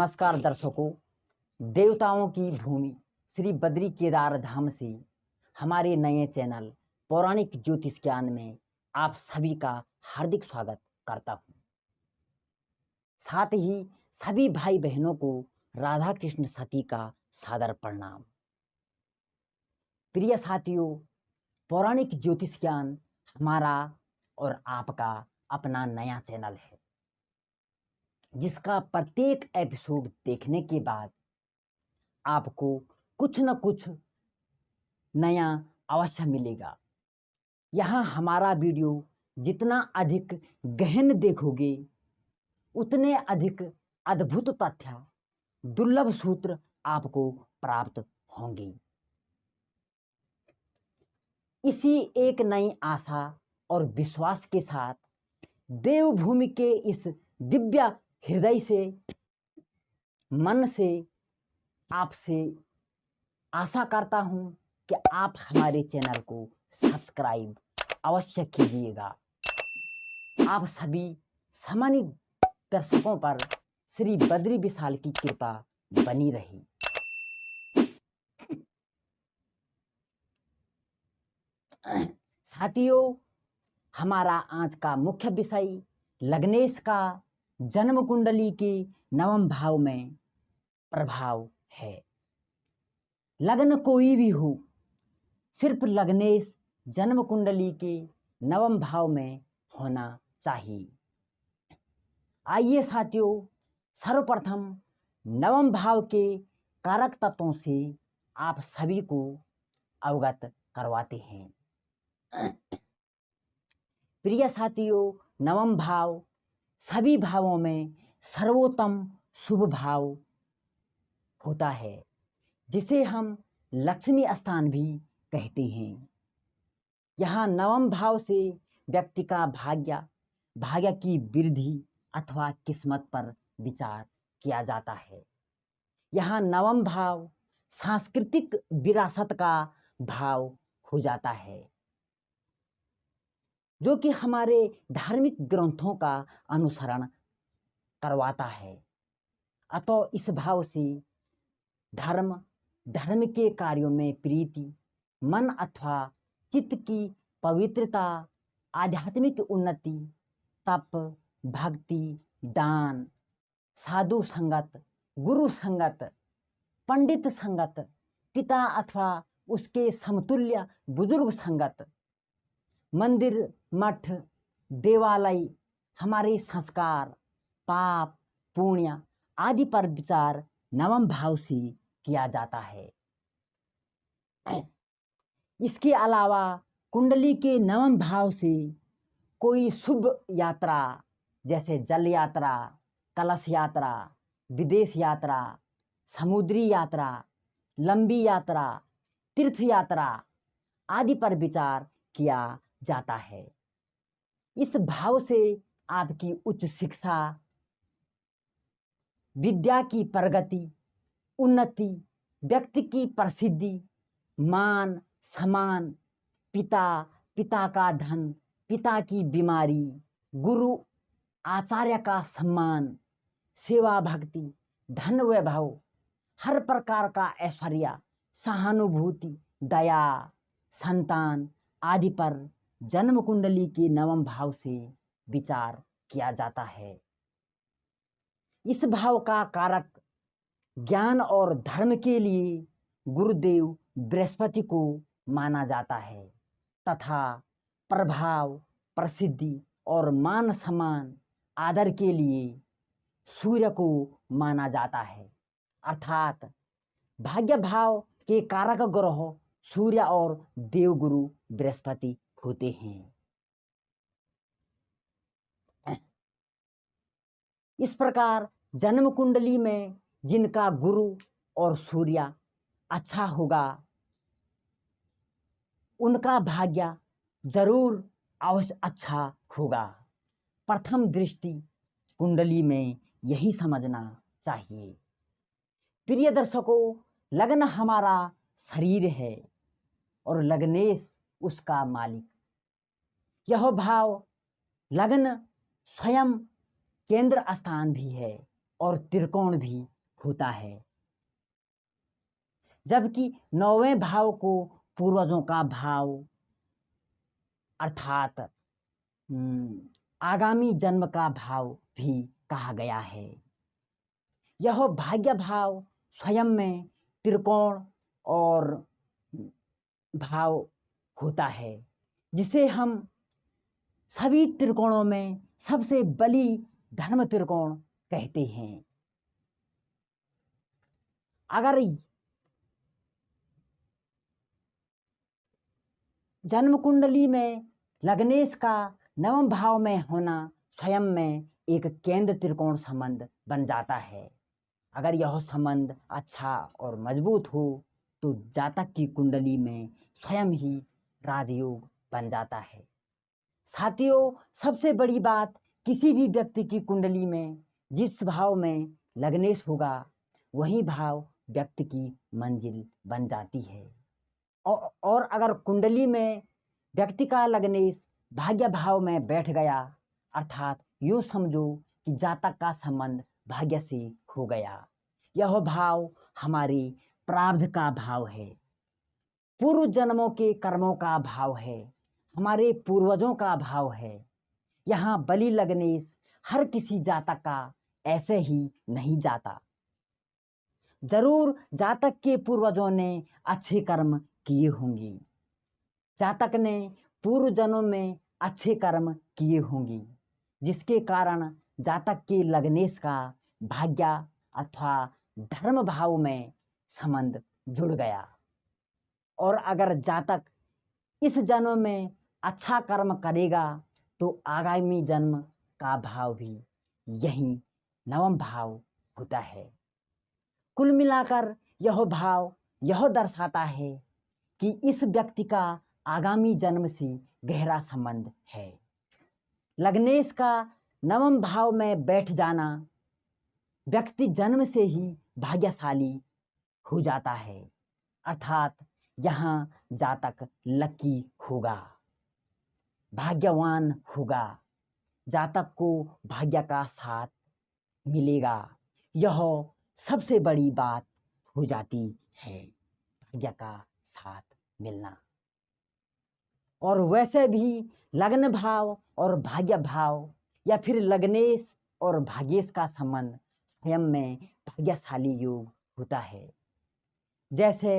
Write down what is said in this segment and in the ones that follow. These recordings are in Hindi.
नमस्कार दर्शकों, देवताओं की भूमि श्री बद्री केदार धाम से हमारे नए चैनल पौराणिक ज्योतिष ज्ञान में आप सभी का हार्दिक स्वागत करता हूँ। साथ ही सभी भाई बहनों को राधा कृष्ण सती का सादर प्रणाम। प्रिय साथियों, पौराणिक ज्योतिष ज्ञान हमारा और आपका अपना नया चैनल है, जिसका प्रत्येक एपिसोड देखने के बाद आपको कुछ न कुछ नया अवश्य मिलेगा। यहाँ हमारा वीडियो जितना अधिक गहन देखोगे, उतने अधिक अद्भुत तथ्य, दुर्लभ सूत्र आपको प्राप्त होंगे। इसी एक नई आशा और विश्वास के साथ देवभूमि के इस दिव्य हृदय से, मन से आपसे आशा करता हूं कि आप हमारे चैनल को सब्सक्राइब अवश्य कीजिएगा। आप सभी सामान्य दर्शकों पर श्री बद्री विशाल की कृपा बनी रही। साथियों, हमारा आज का मुख्य विषय लग्नेश का जन्म कुंडली के नवम भाव में प्रभाव है। लग्न कोई भी हो, सिर्फ लग्नेश जन्म कुंडली के नवम भाव में होना चाहिए। आइए साथियों, सर्वप्रथम नवम भाव के कारक तत्वों से आप सभी को अवगत करवाते हैं। प्रिय साथियों, नवम भाव सभी भावों में सर्वोत्तम शुभ भाव होता है, जिसे हम लक्ष्मी स्थान भी कहते हैं। यहाँ नवम भाव से व्यक्ति का भाग्य की वृद्धि अथवा किस्मत पर विचार किया जाता है। यहाँ नवम भाव सांस्कृतिक विरासत का भाव हो जाता है, जो कि हमारे धार्मिक ग्रंथों का अनुसरण करवाता है। अतः इस भाव से धर्म के कार्यों में प्रीति, मन अथवा चित्त की पवित्रता, आध्यात्मिक उन्नति, तप, भक्ति, दान, साधु संगत, गुरु संगत, पंडित संगत, पिता अथवा उसके समतुल्य बुजुर्ग संगत, मंदिर, मठ, देवालय, हमारे संस्कार, पाप, पुण्य आदि पर विचार नवम भाव से किया जाता है। इसके अलावा कुंडली के नवम भाव से कोई शुभ यात्रा जैसे जल यात्रा, कलश यात्रा, विदेश यात्रा, समुद्री यात्रा, लंबी यात्रा, तीर्थ यात्रा आदि पर विचार किया जाता है। इस भाव से आपकी उच्च शिक्षा, विद्या की प्रगति, उन्नति, व्यक्ति की प्रसिद्धि, मान सम्मान, पिता का धन, पिता की बीमारी, गुरु आचार्य का सम्मान, सेवा भक्ति, धन वैभव, हर प्रकार का ऐश्वर्य, सहानुभूति, दया, संतान आदि पर जन्म कुंडली के नवम भाव से विचार किया जाता है। इस भाव का कारक ज्ञान और धर्म के लिए गुरुदेव बृहस्पति को माना जाता है, तथा प्रभाव, प्रसिद्धि और मान सम्मान, आदर के लिए सूर्य को माना जाता है। अर्थात भाग्य भाव के कारक ग्रह सूर्य और देवगुरु बृहस्पति होते हैं। इस प्रकार जन्म कुंडली में जिनका गुरु और सूर्य अच्छा होगा, उनका भाग्य जरूर अवश्य अच्छा होगा। प्रथम दृष्टि कुंडली में यही समझना चाहिए। प्रिय दर्शकों, लग्न हमारा शरीर है और लग्नेश उसका मालिक। यह भाव लग्न स्वयं केंद्र स्थान भी है और त्रिकोण भी होता है, जबकि 9वें भाव को पूर्वजों का भाव अर्थात आगामी जन्म का भाव भी कहा गया है। यह भाग्य भाव स्वयं में त्रिकोण और भाव होता है, जिसे हम सभी त्रिकोणों में सबसे बली धर्म त्रिकोण कहते हैं। अगर जन्म कुंडली में लग्नेश का 9वें भाव में होना स्वयं में एक केंद्र त्रिकोण संबंध बन जाता है। अगर यह संबंध अच्छा और मजबूत हो तो जातक की कुंडली में स्वयं ही राजयोग बन जाता है। साथियों, सबसे बड़ी बात, किसी भी व्यक्ति की कुंडली में जिस भाव में लग्नेश होगा वही भाव व्यक्ति की मंजिल बन जाती है। और अगर कुंडली में व्यक्ति का लग्नेश भाग्य भाव में बैठ गया, अर्थात यूँ समझो कि जातक का संबंध भाग्य से हो गया, यह भाव हमारे प्रारब्ध का भाव है, पूर्व जन्मों के कर्मों का भाव है, हमारे पूर्वजों का भाव है। यहाँ बली लग्नेश हर किसी जातक का ऐसे ही नहीं जाता। जरूर जातक के पूर्वजों ने अच्छे कर्म किए होंगे, जातक ने पूर्व जन्मों में अच्छे कर्म किए होंगे, जिसके कारण जातक के लग्नेश का भाग्य अथवा धर्म भाव में संबंध जुड़ गया। और अगर जातक इस जन्म में अच्छा कर्म करेगा तो आगामी जन्म का भाव भी यही 9वां भाव होता है। कुल मिलाकर यह भाव यह दर्शाता है कि इस व्यक्ति का आगामी जन्म से गहरा संबंध है। लग्नेश का 9वें भाव में बैठ जाना व्यक्ति जन्म से ही भाग्यशाली हो जाता है, अर्थात यहाँ जातक लकी होगा, भाग्यवान होगा, जातक को भाग्य का साथ मिलेगा। यह सबसे बड़ी बात हो जाती है, भाग्य का साथ मिलना। और वैसे भी लग्न भाव और भाग्य भाव या फिर लग्नेश और भाग्येश का संबंध स्वयं में भाग्यशाली योग होता है। जैसे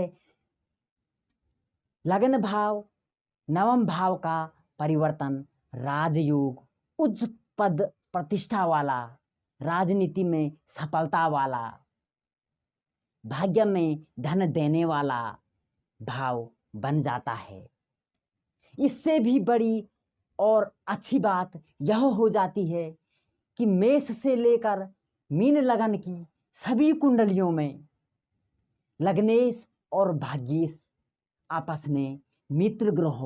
लग्न भाव 9वें भाव का परिवर्तन राजयोग, उच्च पद प्रतिष्ठा वाला, राजनीति में सफलता वाला, भाग्य में धन देने वाला भाव बन जाता है। इससे भी बड़ी और अच्छी बात यह हो जाती है कि मेष से लेकर मीन लगन की सभी कुंडलियों में लग्नेश और भाग्येश आपस में मित्र ग्रह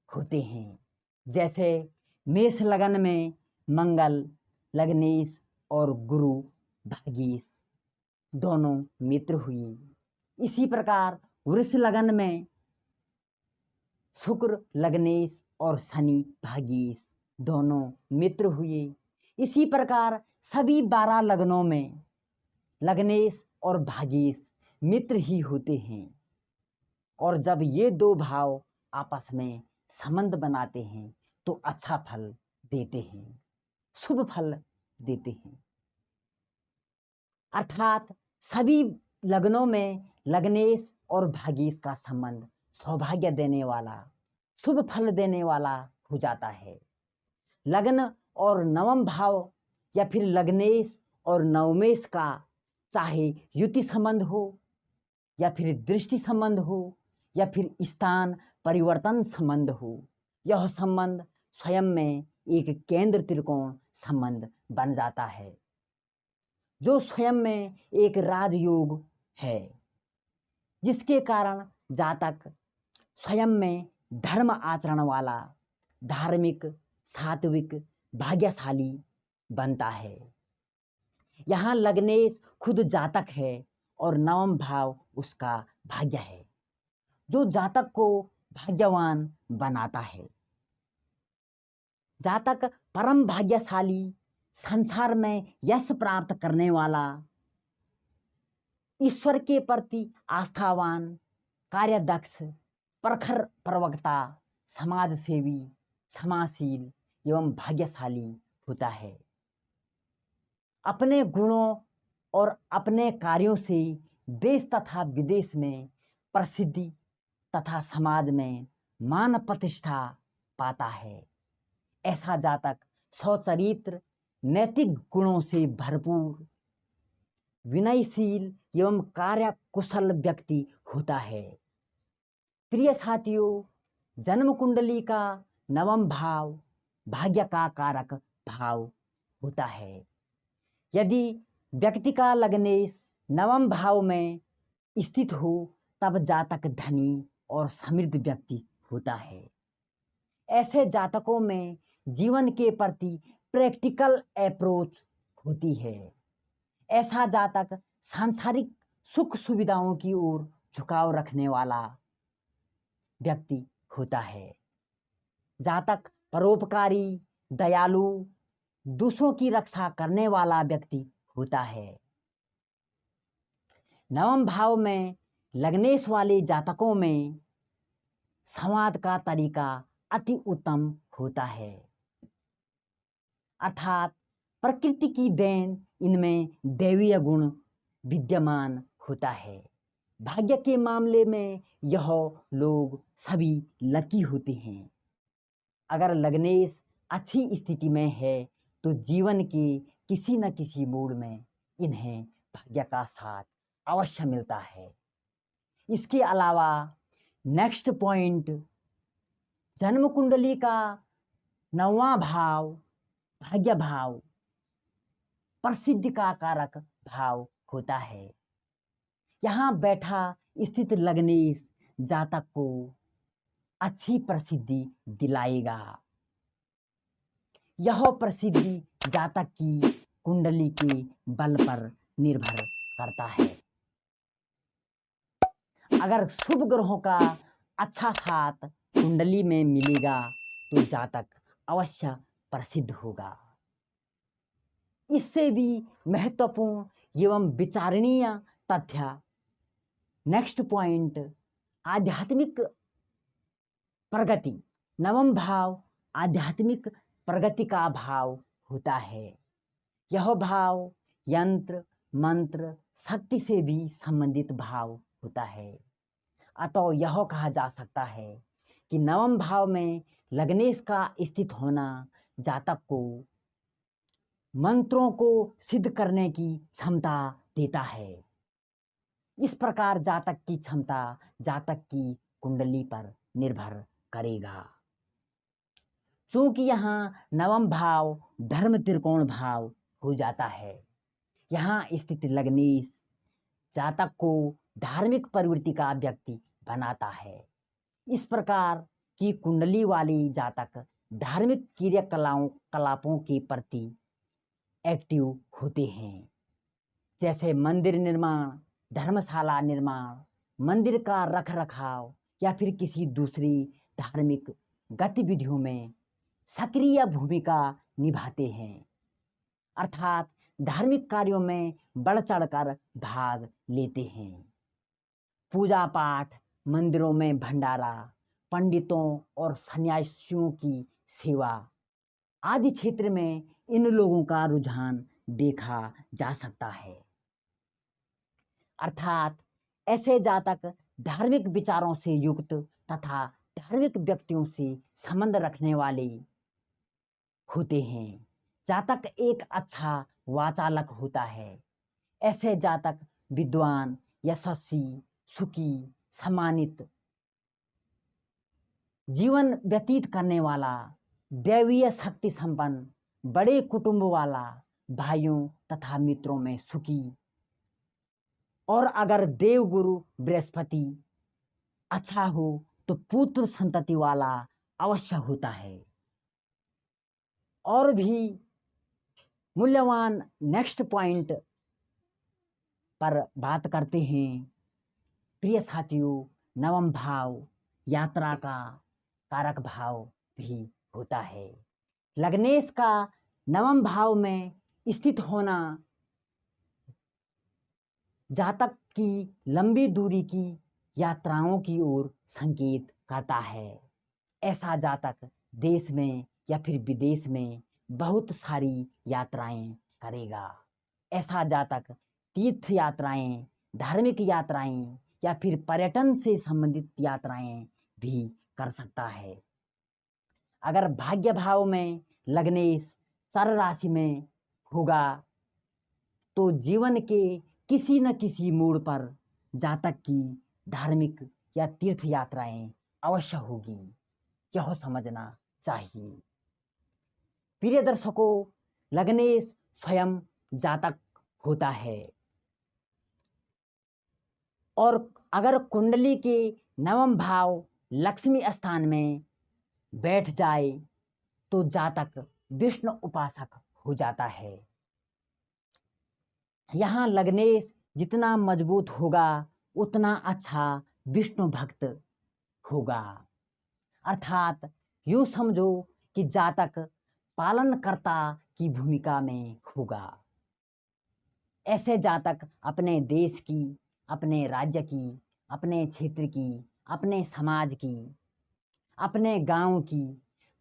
होते हैं। जैसे मेष लगन में मंगल, लग्नेश और गुरु, भाग्येश दोनों मित्र हुए। इसी प्रकार वृष लगन में शुक्र, लग्नेश और शनि, भाग्येश दोनों मित्र हुए। इसी प्रकार सभी 12 लग्नों में लग्नेश और भाग्येश मित्र ही होते हैं। और जब ये दो भाव आपस में संबंध बनाते हैं तो अच्छा फल देते हैं, शुभ फल देते हैं। अर्थात सभी लग्नों में लग्नेश और भाग्येश का संबंध सौभाग्य देने वाला, शुभ फल देने वाला हो जाता है। लग्न और 9वें भाव या फिर लग्नेश और नवमेश का चाहे युति संबंध हो या फिर दृष्टि संबंध हो या फिर स्थान परिवर्तन संबंध हो, यह संबंध स्वयं में एक केंद्र त्रिकोण संबंध बन जाता है, जो स्वयं में एक राजयोग है, जिसके कारण जातक स्वयं में धर्म आचरण वाला, धार्मिक, सात्विक, भाग्यशाली बनता है। यहाँ लग्नेश खुद जातक है और 9वां भाव उसका भाग्य है, जो जातक को भाग्यवान बनाता है। जातक परम भाग्यशाली, संसार में यश प्राप्त करने वाला, ईश्वर के प्रति आस्थावान, कार्यदक्ष, प्रखर प्रवक्ता, समाजसेवी, क्षमाशील एवं भाग्यशाली होता है। अपने गुणों और अपने कार्यों से देश तथा विदेश में प्रसिद्धि तथा समाज में मान प्रतिष्ठा पाता है। ऐसा जातक सच्चरित्र, नैतिक गुणों से भरपूर, विनयशील एवं कार्यकुशल व्यक्ति होता है। प्रिय साथियों, जन्म कुंडली का नवम भाव भाग्य का कारक भाव होता है। यदि व्यक्ति का लग्नेश नवम भाव में स्थित हो तब जातक धनी और समृद्ध व्यक्ति होता है। ऐसे जातकों में जीवन के प्रति प्रैक्टिकल अप्रोच होती है। ऐसा जातक सांसारिक सुख सुविधाओं की ओर झुकाव रखने वाला व्यक्ति होता है। जातक परोपकारी, दयालु, दूसरों की रक्षा करने वाला व्यक्ति होता है। नवम भाव में लग्नेश वाले जातकों में संवाद का तरीका अति उत्तम होता है, अर्थात प्रकृति की देन इनमें दैवीय गुण विद्यमान होता है। भाग्य के मामले में यह लोग सभी लकी होते हैं। अगर लग्नेश अच्छी स्थिति में है तो जीवन के किसी न किसी मोड़ में इन्हें भाग्य का साथ अवश्य मिलता है। इसके अलावा नेक्स्ट पॉइंट, जन्म कुंडली का नौवां भाव भाग्य भाव प्रसिद्धि का कारक भाव होता है। यहाँ बैठा स्थित लग्नेश जातक को अच्छी प्रसिद्धि दिलाएगा। यह प्रसिद्धि जातक की कुंडली के बल पर निर्भर करता है। अगर शुभ ग्रहों का अच्छा साथ कुंडली में मिलेगा तो जातक अवश्य प्रसिद्ध होगा। इससे भी महत्वपूर्ण एवं विचारणीय तथ्य नेक्स्ट पॉइंट, आध्यात्मिक प्रगति। नवम भाव आध्यात्मिक प्रगति का भाव होता है। यह भाव यंत्र, मंत्र, शक्ति से भी संबंधित भाव होता है। अतः यह कहा जा सकता है कि नवम भाव में लग्नेश का स्थित होना जातक को मंत्रों को सिद्ध करने की क्षमता देता है। इस प्रकार जातक की क्षमता जातक की कुंडली पर निर्भर करेगा। चूंकि यहाँ नवम भाव धर्म त्रिकोण भाव हो जाता है, यहाँ स्थित लग्नेश जातक को धार्मिक प्रवृत्ति का व्यक्ति बनाता है। इस प्रकार की कुंडली वाली जातक धार्मिक क्रियाकलापों के प्रति एक्टिव होते हैं, जैसे मंदिर निर्माण, धर्मशाला निर्माण, मंदिर का रख रखाव या फिर किसी दूसरी धार्मिक गतिविधियों में सक्रिय भूमिका निभाते हैं, अर्थात धार्मिक कार्यों में बढ़ चढ़कर भाग लेते हैं। पूजा पाठ, मंदिरों में भंडारा, पंडितों और सन्यासियों की सेवा आदि क्षेत्र में इन लोगों का रुझान देखा जा सकता है। अर्थात ऐसे जातक धार्मिक विचारों से युक्त तथा धार्मिक व्यक्तियों से संबंध रखने वाले होते हैं। जातक एक अच्छा वाचालक होता है। ऐसे जातक विद्वान, यशस्वी, सुखी, सम्मानित जीवन व्यतीत करने वाला, दैवीय शक्ति संपन्न, बड़े कुटुंब वाला, भाइयों तथा मित्रों में सुखी, और अगर देवगुरु बृहस्पति अच्छा हो तो पुत्र संतति वाला अवश्य होता है। और भी मूल्यवान नेक्स्ट पॉइंट पर बात करते हैं। प्रिय साथियों, नवम भाव यात्रा का कारक भाव भी होता है। लग्नेश का नवम भाव में स्थित होना जातक की लंबी दूरी की यात्राओं की ओर संकेत करता है। ऐसा जातक देश में या फिर विदेश में बहुत सारी यात्राएं करेगा। ऐसा जातक तीर्थ यात्राएं, धार्मिक यात्राएं या फिर पर्यटन से संबंधित यात्राएं भी कर सकता है। अगर भाग्य भाव में लग्नेश चर राशि में होगा तो जीवन के किसी न किसी मोड़ पर जातक की धार्मिक या तीर्थ यात्राएं अवश्य होगी, यह समझना चाहिए। प्रिय दर्शकों, लग्नेश स्वयं जातक होता है और अगर कुंडली के नवम भाव लक्ष्मी स्थान में बैठ जाए तो जातक विष्णु उपासक हो जाता है। यहाँ लग्नेश जितना मजबूत होगा उतना अच्छा विष्णु भक्त होगा। अर्थात यूं समझो कि जातक पालनकर्ता की भूमिका में होगा। ऐसे जातक अपने देश की, अपने राज्य की, अपने क्षेत्र की, अपने समाज की, अपने गांव की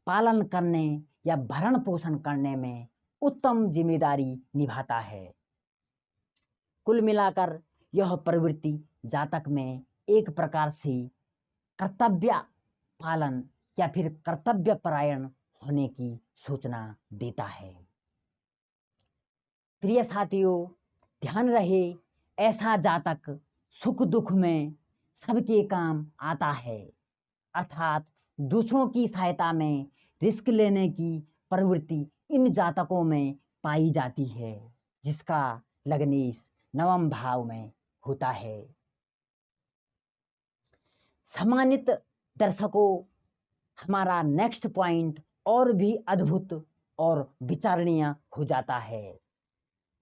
पालन करने या भरण पोषण करने में उत्तम जिम्मेदारी निभाता है। कुल मिलाकर यह प्रवृत्ति जातक में एक प्रकार से कर्तव्य पालन या फिर कर्तव्य परायण होने की सूचना देता है। प्रिय साथियों, ध्यान रहे, ऐसा जातक सुख दुख में सबके काम आता है। अर्थात दूसरों की सहायता में रिस्क लेने की प्रवृत्ति इन जातकों में पाई जाती है, जिसका लग्नेश नवम भाव में होता है। सम्मानित दर्शकों, हमारा नेक्स्ट पॉइंट और भी अद्भुत और विचारणीय हो जाता है।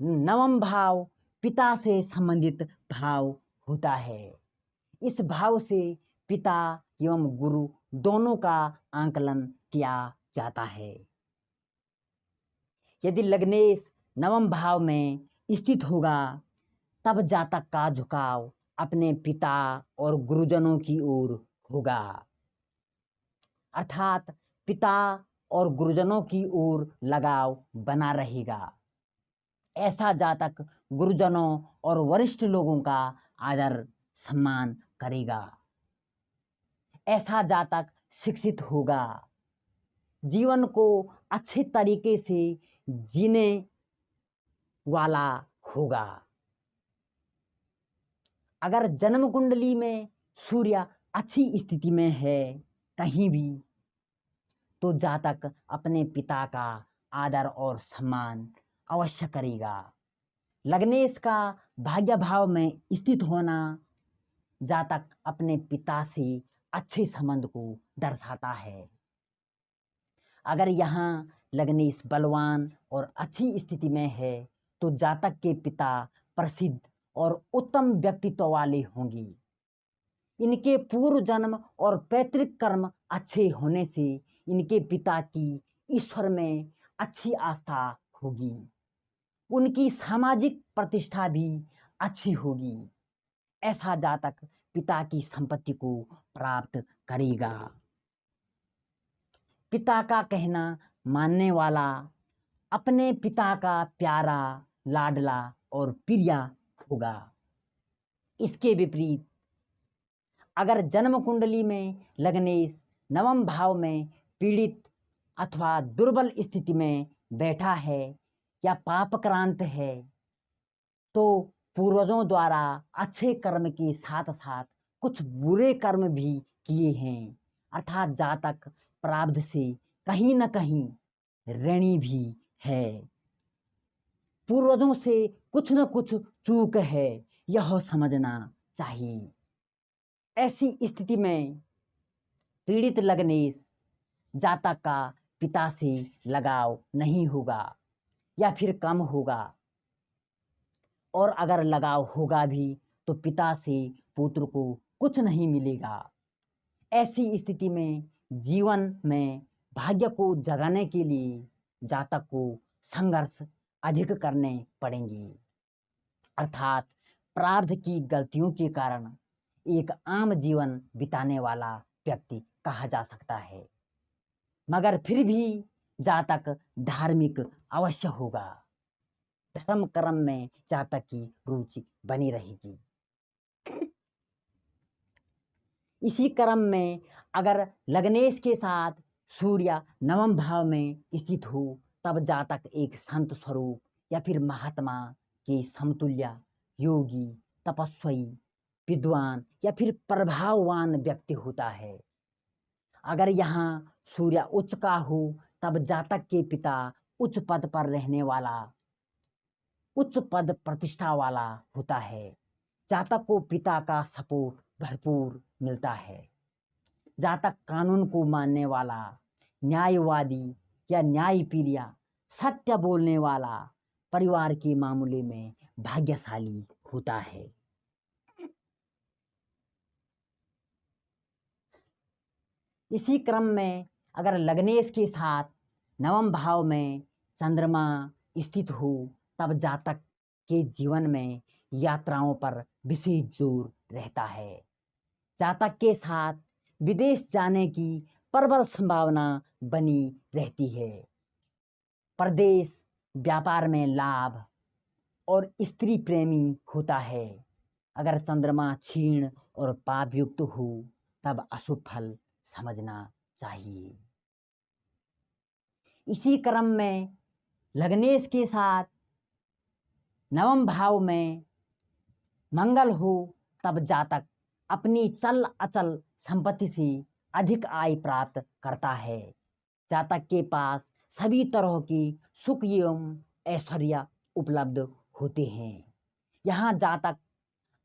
नवम भाव पिता से संबंधित भाव होता है। इस भाव से पिता एवं गुरु दोनों का आंकलन किया जाता है। यदि लग्नेश नवम भाव में स्थित होगा तब जातक का झुकाव अपने पिता और गुरुजनों की ओर होगा। अर्थात पिता और गुरुजनों की ओर लगाव बना रहेगा। ऐसा जातक गुरुजनों और वरिष्ठ लोगों का आदर सम्मान करेगा। ऐसा जातक शिक्षित होगा, जीवन को अच्छे तरीके से जीने वाला होगा। अगर जन्म कुंडली में सूर्य अच्छी स्थिति में है कहीं भी, तो जातक अपने पिता का आदर और सम्मान अवश्य करेगा। लग्नेश का भाग्य भाव में स्थित होना जातक अपने पिता से अच्छे संबंध को दर्शाता है। अगर यहाँ लग्नेश बलवान और अच्छी स्थिति में है तो जातक के पिता प्रसिद्ध और उत्तम व्यक्तित्व वाले होंगे। इनके पूर्व जन्म और पैतृक कर्म अच्छे होने से इनके पिता की ईश्वर में अच्छी आस्था होगी। उनकी सामाजिक प्रतिष्ठा भी अच्छी होगी। ऐसा जातक पिता की संपत्ति को प्राप्त करेगा। पिता का कहना मानने वाला, अपने पिता का प्यारा, लाडला और प्रिय होगा। इसके विपरीत अगर जन्म कुंडली में लग्नेश नवम भाव में पीड़ित अथवा दुर्बल स्थिति में बैठा है या पापक्रांत है तो पूर्वजों द्वारा अच्छे कर्म के साथ साथ कुछ बुरे कर्म भी किए हैं। अर्थात जातक प्रारब्ध से कहीं न कहीं ऋणी भी है। पूर्वजों से कुछ न कुछ चूक है, यह समझना चाहिए। ऐसी स्थिति में पीड़ित लग्नेश जातक का पिता से लगाव नहीं होगा या फिर कम होगा, और अगर लगाव होगा भी तो पिता से पुत्र को कुछ नहीं मिलेगा। ऐसी स्थिति में जीवन में भाग्य को जगाने के लिए जातक को संघर्ष अधिक करने पड़ेंगे। अर्थात प्रारब्ध की गलतियों के कारण एक आम जीवन बिताने वाला व्यक्ति कहा जा सकता है, मगर फिर भी जातक धार्मिक अवश्य होगा। धर्म कर्म में जातक की रुचि बनी रहेगी। इसी क्रम में अगर लग्नेश के साथ सूर्य नवम भाव में स्थित हो, तब जातक एक संत स्वरूप या फिर महात्मा के समतुल्य योगी, तपस्वी, विद्वान या फिर प्रभाववान व्यक्ति होता है। अगर यहाँ सूर्य उच्च का हो, तब जातक के पिता उच्च पद पर रहने वाला, उच्च पद प्रतिष्ठा वाला होता है। जातक को पिता का सपोर्ट भरपूर मिलता है। जातक कानून को मानने वाला, न्यायवादी या न्यायप्रिय, सत्य बोलने वाला, परिवार के मामले में भाग्यशाली होता है। इसी क्रम में अगर लग्नेश के साथ नवम भाव में चंद्रमा स्थित हो, तब जातक के जीवन में यात्राओं पर विशेष जोर रहता है। जातक के साथ विदेश जाने की प्रबल संभावना बनी रहती है। परदेश व्यापार में लाभ और स्त्री प्रेमी होता है। अगर चंद्रमा क्षीण और पापयुक्त हो, तब अशुभ फल समझना चाहिए। इसी क्रम में लग्नेश के साथ नवम भाव में मंगल हो, तब जातक अपनी चल अचल संपत्ति से अधिक आय प्राप्त करता है। जातक के पास सभी तरह की सुख एवं ऐश्वर्य उपलब्ध होते हैं। यहाँ जातक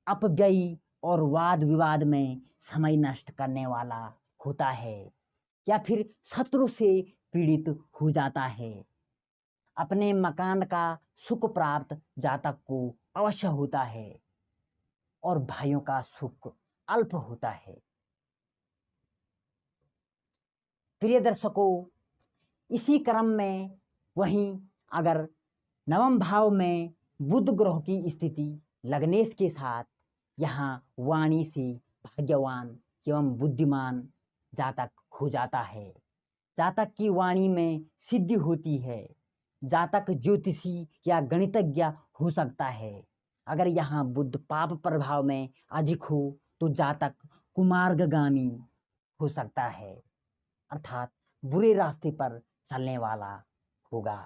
अपव्ययी और वाद विवाद में समय नष्ट करने वाला होता है या फिर शत्रु से पीड़ित हो जाता है। अपने मकान का सुख प्राप्त जातक को अवश्य होता है और भाइयों का सुख अल्प होता है। प्रिय दर्शकों, इसी क्रम में वहीं अगर नवम भाव में बुध ग्रह की स्थिति लग्नेश के साथ, यहाँ वाणी से भाग्यवान एवं बुद्धिमान जातक हो जाता है। जातक की वाणी में सिद्धि होती है। जातक ज्योतिषी या गणितज्ञ हो सकता है। अगर यहाँ बुध पाप प्रभाव में अधिक हो, तो जातक कुमार्गगामी हो सकता है, अर्थात बुरे रास्ते पर चलने वाला होगा।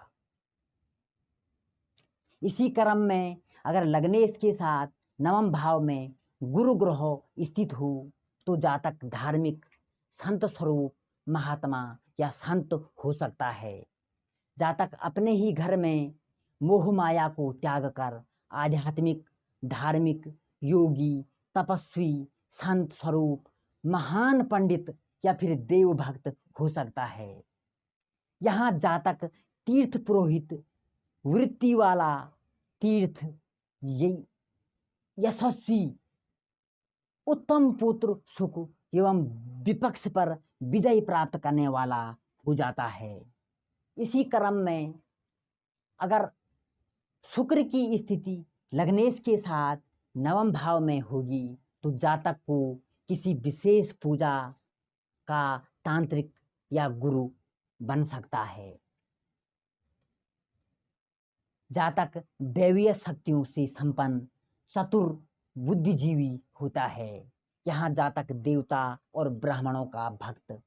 इसी क्रम में अगर लग्नेश के साथ नवम भाव में गुरु ग्रह स्थित हो, तो जातक धार्मिक, संत स्वरूप, महात्मा या संत हो सकता है। जातक अपने ही घर में मोह माया को त्याग कर आध्यात्मिक, धार्मिक, योगी, तपस्वी, संत स्वरूप, महान पंडित या फिर देव भक्त हो सकता है। यहाँ जातक तीर्थ पुरोहित वृत्ति वाला, तीर्थ यशस्वी, उत्तम पुत्र सुख एवं विपक्ष पर विजय प्राप्त करने वाला हो जाता है। इसी क्रम में अगर शुक्र की स्थिति लग्नेश के साथ नवम भाव में होगी, तो जातक को किसी विशेष पूजा का तांत्रिक या गुरु बन सकता है। जातक दैवीय शक्तियों से संपन्न चतुर बुद्धिजीवी होता है। यहाँ जातक देवता और ब्राह्मणों का भक्त,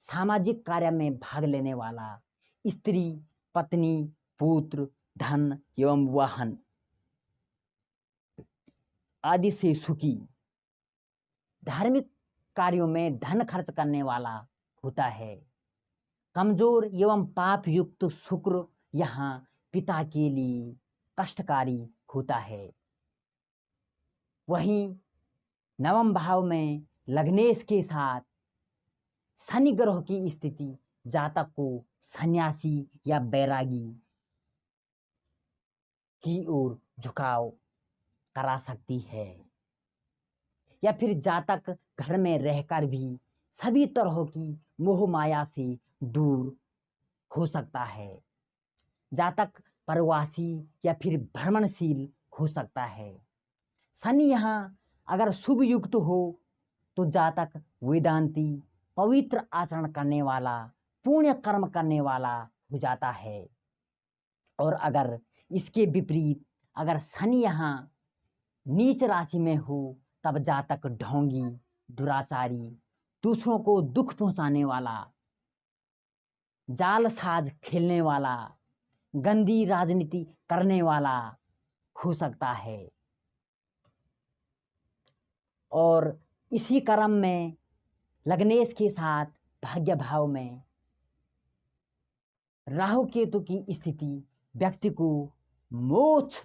सामाजिक कार्य में भाग लेने वाला, स्त्री, पत्नी, पुत्र, धन एवं वाहन आदि से सुखी, धार्मिक कार्यों में धन खर्च करने वाला होता है। कमजोर एवं पाप युक्त शुक्र यहाँ पिता के लिए कष्टकारी होता है। वहीं नवम भाव में लग्नेश के साथ शनि ग्रह की स्थिति जातक को सन्यासी या बैरागी की ओर झुकाव करा सकती है, या फिर जातक घर में रहकर भी सभी तरह की मोह माया से दूर हो सकता है। जातक परवासी या फिर भ्रमणशील हो सकता है। शनि यहाँ अगर शुभ युक्त हो तो जातक वेदांती, पवित्र आचरण करने वाला, पुण्य कर्म करने वाला हो जाता है। और अगर इसके विपरीत अगर शनि यहाँ नीच राशि में हो तब जातक ढोंगी, दुराचारी, दूसरों को दुख पहुंचाने वाला, जालसाज खेलने वाला, गंदी राजनीति करने वाला हो सकता है। और इसी क्रम में लग्नेश के साथ भाग्य भाव में राहु केतु की स्थिति व्यक्ति को मोक्ष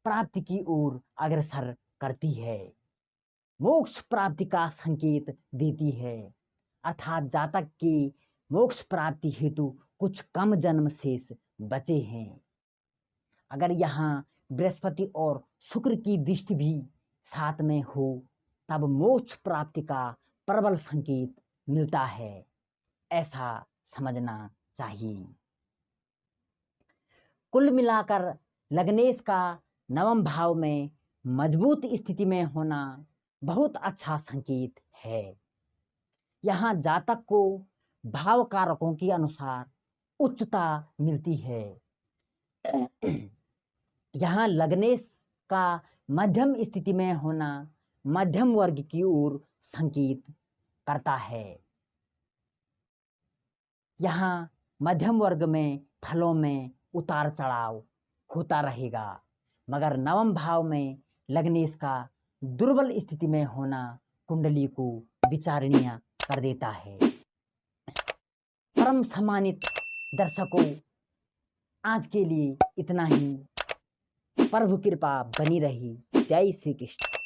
प्राप्ति की ओर अग्रसर करती है, मोक्ष प्राप्ति का संकेत देती है। अर्थात जातक के मोक्ष प्राप्ति हेतु कुछ कम जन्म शेष बचे हैं। अगर यहाँ बृहस्पति और शुक्र की दृष्टि भी साथ में हो तब मोक्ष प्राप्ति का प्रबल संकेत मिलता है, ऐसा समझना चाहिए। कुल मिलाकर लग्नेश का नवम भाव में मजबूत स्थिति में होना बहुत अच्छा संकेत है। यहाँ जातक को भाव कारकों के अनुसार उच्चता मिलती है। यहाँ लग्नेश का मध्यम स्थिति में होना मध्यम वर्ग की ओर संकेत करता है। यहाँ मध्यम वर्ग में फलों में उतार चढ़ाव होता रहेगा, मगर नवम भाव में लग्नेश का दुर्बल स्थिति में होना कुंडली को विचारणीय कर देता है। परम सम्मानित दर्शकों, आज के लिए इतना ही। प्रभु कृपा बनी रही। जय श्री कृष्ण।